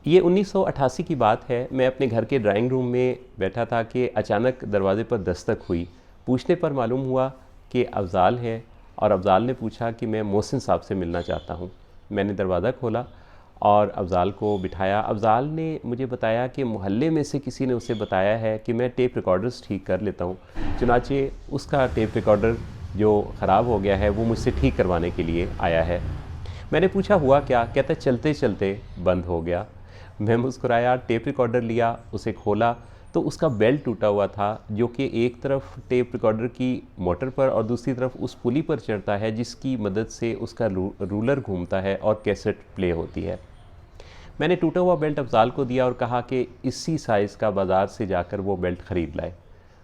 ये 1988 की बात है। मैं अपने घर के ड्राइंग रूम में बैठा था कि अचानक दरवाज़े पर दस्तक हुई। पूछने पर मालूम हुआ कि अफ़ज़ाल है, और अफ़ज़ाल ने पूछा कि मैं मोहसिन साहब से मिलना चाहता हूँ। मैंने दरवाज़ा खोला और अफ़ज़ाल को बिठाया। अफ़ज़ाल ने मुझे बताया कि मोहल्ले में से किसी ने उसे बताया है कि मैं टेप रिकॉर्डर्स ठीक कर लेता हूँ। चुनाचे उसका टेप रिकॉर्डर जो ख़राब हो गया है वो मुझसे ठीक करवाने के लिए आया है। मैंने पूछा हुआ क्या? कहता चलते चलते बंद हो गया। मैं मुस्कुराया, टेप रिकॉर्डर लिया, उसे खोला तो उसका बेल्ट टूटा हुआ था, जो कि एक तरफ टेप रिकॉर्डर की मोटर पर और दूसरी तरफ उस पुली पर चढ़ता है जिसकी मदद से उसका रूलर घूमता है और कैसेट प्ले होती है। मैंने टूटा हुआ बेल्ट अफ़ज़ाल को दिया और कहा कि इसी साइज़ का बाज़ार से जाकर वो बेल्ट ख़रीद लाए।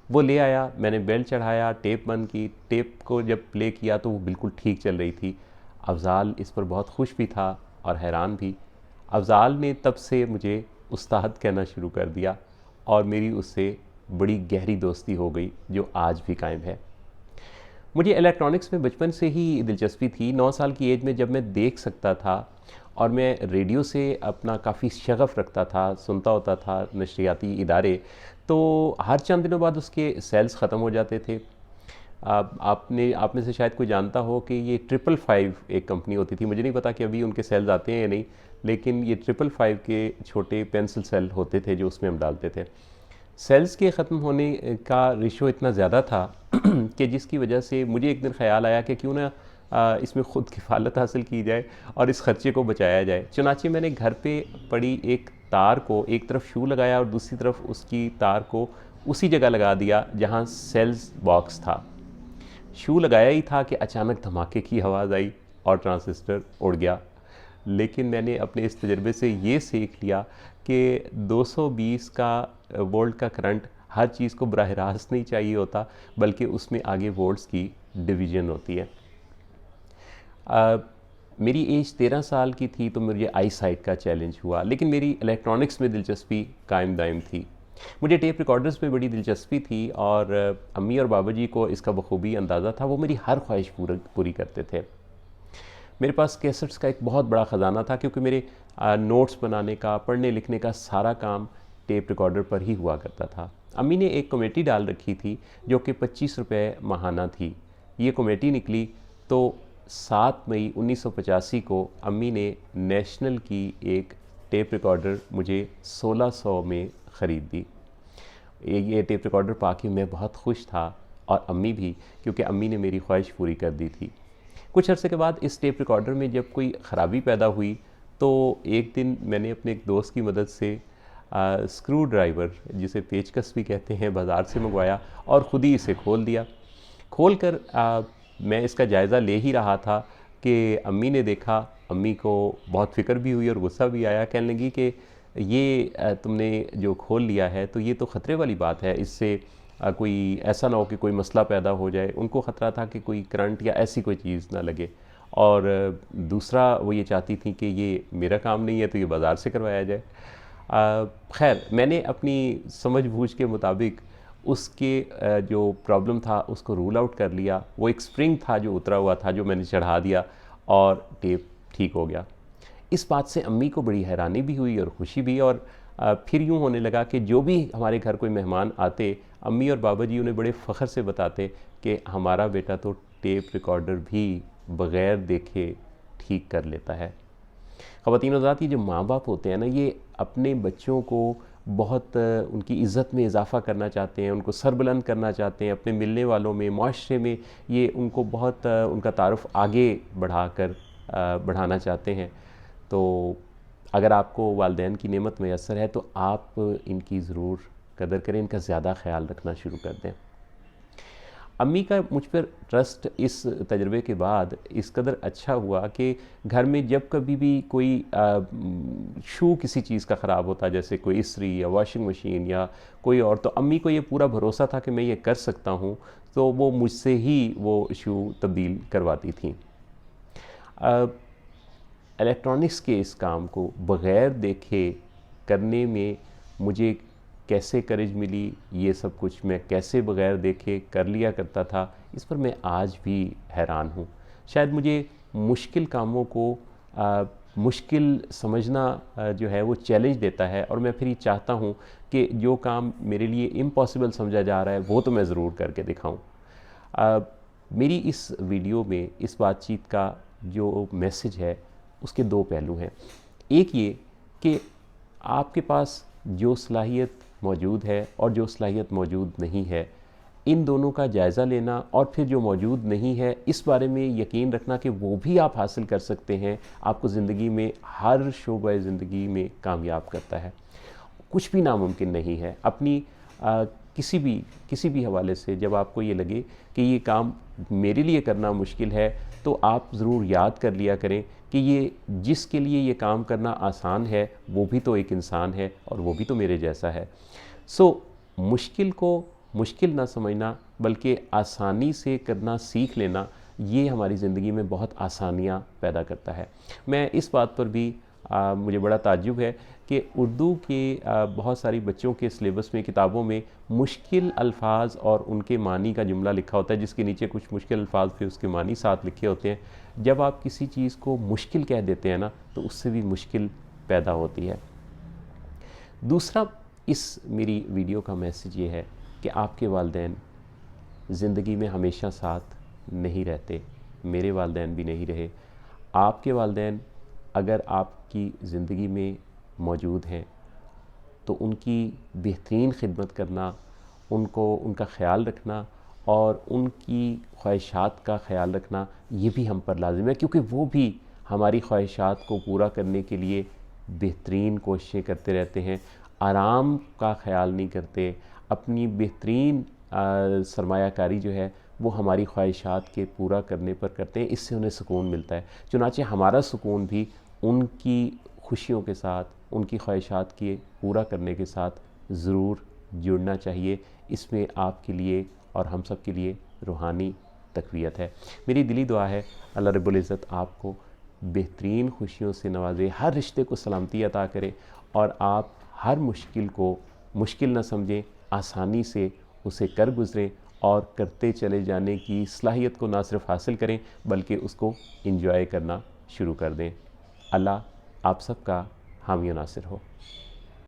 वो ले आया, मैंने बेल्ट चढ़ाया, टेप बंद की, टेप को जब प्ले किया तो वो बिल्कुल ठीक चल रही थी। अफ़ज़ाल इस पर बहुत खुश भी था और हैरान भी। अफ़ज़ाल ने तब से मुझे उस्ताद कहना शुरू कर दिया और मेरी उससे बड़ी गहरी दोस्ती हो गई जो आज भी कायम है। मुझे इलेक्ट्रॉनिक्स में बचपन से ही दिलचस्पी थी। 9 साल की एज में जब मैं देख सकता था और मैं रेडियो से अपना काफ़ी शगफ़ रखता था, सुनता होता था नशरियाती इदारे, तो हर चंद दिनों बाद उसके सेल्स ख़त्म हो जाते थे। आप में से शायद कोई जानता हो कि ये 555 एक कंपनी होती थी। मुझे नहीं पता कि अभी उनके सेल्स आते हैं या नहीं, लेकिन ये 555 के छोटे पेंसिल सेल होते थे जो उसमें हम डालते थे। सेल्स के ख़त्म होने का रेशो इतना ज़्यादा था कि जिसकी वजह से मुझे एक दिन ख़्याल आया कि क्यों ना इसमें ख़ुद किफ़ालत हासिल की जाए और इस ख़र्चे को बचाया जाए। चुनांचे मैंने घर पे पड़ी एक तार को एक तरफ शू लगाया और दूसरी तरफ उसकी तार को उसी जगह लगा दिया जहाँ सेल्स बॉक्स था। शू लगाया ही था कि अचानक धमाके की आवाज़ आई और ट्रांजिस्टर उड़ गया। लेकिन मैंने अपने इस तजर्बे से ये सीख लिया कि 220 का वोल्ट का करंट हर चीज़ को बराह रास्त नहीं चाहिए होता, बल्कि उसमें आगे वोल्ट्स की डिवीज़न होती है। मेरी एज 13 साल की थी तो मुझे आई साइट का चैलेंज हुआ, लेकिन मेरी इलेक्ट्रॉनिक्स में दिलचस्पी कायम दायम थी। मुझे टेप रिकॉर्डर्स में बड़ी दिलचस्पी थी और अम्मी और बाबा जी को इसका बखूबी अंदाज़ा था। वो मेरी हर ख्वाहिश पूरी करते थे। मेरे पास कैसेट्स का एक बहुत बड़ा ख़जाना था क्योंकि मेरे नोट्स बनाने का, पढ़ने लिखने का सारा काम टेप रिकॉर्डर पर ही हुआ करता था। अम्मी ने एक कमेटी डाल रखी थी जो कि 25 रुपये माहाना थी। ये कमेटी निकली तो 7 मई 1985 को अम्मी ने नेशनल की एक टेप रिकॉर्डर मुझे 1600 में ख़रीद दी। ये टेप रिकॉर्डर पाके मैं बहुत खुश था और अम्मी भी, क्योंकि अम्मी ने मेरी ख्वाहिश पूरी कर दी थी। कुछ अरसे के बाद इस टेप रिकॉर्डर में जब कोई ख़राबी पैदा हुई तो एक दिन मैंने अपने एक दोस्त की मदद से स्क्रू ड्राइवर, जिसे पेचकस भी कहते हैं, बाज़ार से मंगवाया और ख़ुद ही इसे खोल दिया। खोल कर मैं इसका जायज़ा ले ही रहा था कि अम्मी ने देखा। अम्मी को बहुत फ़िक्र भी हुई और गुस्सा भी आया। कहने लगी कि ये तुमने जो खोल लिया है तो ये तो ख़तरे वाली बात है, इससे कोई ऐसा ना हो कि कोई मसला पैदा हो जाए। उनको ख़तरा था कि कोई करंट या ऐसी कोई चीज़ ना लगे, और दूसरा वो ये चाहती थी कि ये मेरा काम नहीं है तो ये बाज़ार से करवाया जाए। खैर, मैंने अपनी समझ-बूझ के मुताबिक उसके जो प्रॉब्लम था उसको रूल आउट कर लिया। वो एक स्प्रिंग था जो उतरा हुआ था, जो मैंने चढ़ा दिया और टेप ठीक हो गया। इस बात से अम्मी को बड़ी हैरानी भी हुई और खुशी भी, और फिर यूँ होने लगा कि जो भी हमारे घर कोई मेहमान आते, अम्मी और बाबा जी उन्हें बड़े फ़ख्र से बताते कि हमारा बेटा तो टेप रिकॉर्डर भी बग़ैर देखे ठीक कर लेता है। ख़वातीन हज़रात, ये जो माँ बाप होते हैं ना, ये अपने बच्चों को बहुत उनकी इज़्ज़त में इजाफ़ा करना चाहते हैं, उनको सरबुलंद करना चाहते हैं अपने मिलने वालों में, माशरे में। ये उनको बहुत उनका तारुफ़ आगे बढ़ाना चाहते हैं। तो अगर आपको वालिदैन की नेमत मैसर है तो आप इनकी ज़रूर कदर करें, इनका ज़्यादा ख़्याल रखना शुरू कर दें। अम्मी का मुझ पर ट्रस्ट इस तजर्बे के बाद इस कदर अच्छा हुआ कि घर में जब कभी भी कोई शू किसी चीज़ का ख़राब होता, जैसे कोई इस्त्री या वॉशिंग मशीन या कोई और, तो अम्मी को ये पूरा भरोसा था कि मैं ये कर सकता हूँ, तो वो मुझसे ही वो शू तब्दील करवाती थीं। इलेक्ट्रॉनिक्स के इस काम को बग़ैर देखे करने में मुझे कैसे करेज मिली, ये सब कुछ मैं कैसे बग़ैर देखे कर लिया करता था, इस पर मैं आज भी हैरान हूँ। शायद मुझे मुश्किल कामों को मुश्किल समझना जो है वो चैलेंज देता है, और मैं फिर ये चाहता हूँ कि जो काम मेरे लिए इम्पॉसिबल समझा जा रहा है वो तो मैं ज़रूर करके दिखाऊँ। मेरी इस वीडियो में इस बातचीत का जो मैसेज है उसके दो पहलू हैं। एक ये कि आपके पास जो सलाहियत मौजूद है और जो सलाहियत मौजूद नहीं है, इन दोनों का जायज़ा लेना, और फिर जो मौजूद नहीं है इस बारे में यकीन रखना कि वो भी आप हासिल कर सकते हैं, आपको ज़िंदगी में हर शोबे ज़िंदगी में कामयाब करता है। कुछ भी नामुमकिन नहीं है। अपनी किसी भी हवाले से जब आपको ये लगे कि ये काम मेरे लिए करना मुश्किल है, तो आप ज़रूर याद कर लिया करें कि ये जिसके लिए ये काम करना आसान है वो भी तो एक इंसान है और वो भी तो मेरे जैसा है। मुश्किल को मुश्किल ना समझना बल्कि आसानी से करना सीख लेना, ये हमारी ज़िंदगी में बहुत आसानियाँ पैदा करता है। मैं इस बात पर भी मुझे बड़ा ताज्जुब है कि उर्दू के बहुत सारी बच्चों के सिलेबस में, किताबों में मुश्किल अल्फाज और उनके मानी का जुमला लिखा होता है, जिसके नीचे कुछ मुश्किल अल्फाज फिर उसके मानी साथ लिखे होते हैं। जब आप किसी चीज़ को मुश्किल कह देते हैं ना, तो उससे भी मुश्किल पैदा होती है। दूसरा, इस मेरी वीडियो का मैसेज ये है कि आपके वालिदैन ज़िंदगी में हमेशा साथ नहीं रहते। मेरे वालिदैन भी नहीं रहे। आपके वालिदैन अगर आपकी ज़िंदगी में मौजूद हैं तो उनकी बेहतरीन खिदमत करना, उनको उनका ख़्याल रखना और उनकी ख्वाहिशात का ख़्याल रखना, ये भी हम पर लाज़िम है, क्योंकि वो भी हमारी ख्वाहिशात को पूरा करने के लिए बेहतरीन कोशिशें करते रहते हैं। आराम का ख़्याल नहीं करते। अपनी बेहतरीन सरमायाकारी जो है वो हमारी ख्वाहिशात के पूरा करने पर करते हैं। इससे उन्हें सुकून मिलता है। चुनांचे हमारा सुकून भी उनकी खुशियों के साथ, उनकी ख्वाहिशात के पूरा करने के साथ ज़रूर जुड़ना चाहिए। इसमें आपके लिए और हम सब के लिए रूहानी तक़वियत है। मेरी दिली दुआ है अल्लाह रब्बुल इज़्ज़त आपको बेहतरीन खुशियों से नवाजे, हर रिश्ते को सलामती अता करे और आप हर मुश्किल को मुश्किल न समझें, आसानी से उसे कर गुज़रें और करते चले जाने की सलाहियत को ना सिर्फ हासिल करें बल्कि उसको एंजॉय करना शुरू कर दें। अल्लाह आप सबका हामी नासिर हो।